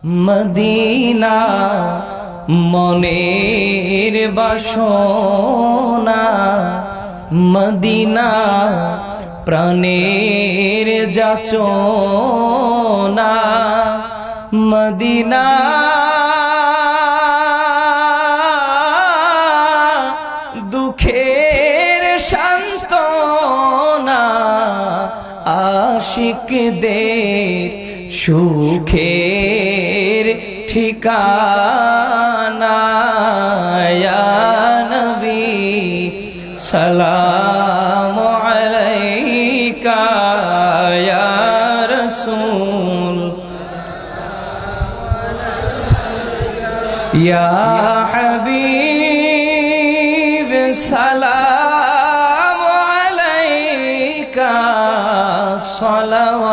Medina মনের বাসনা, Medina প্রাণের যাচনা, মদিনা দুঃখের সান্ত্বনা, আশিকদের সুখের ঠিকানা। ইয়া নবী সালাম আলাইকা, ইয়া রাসূল ইয়া হাবিব সালাম আলাইকা, সালাওয়াতুল্লাহ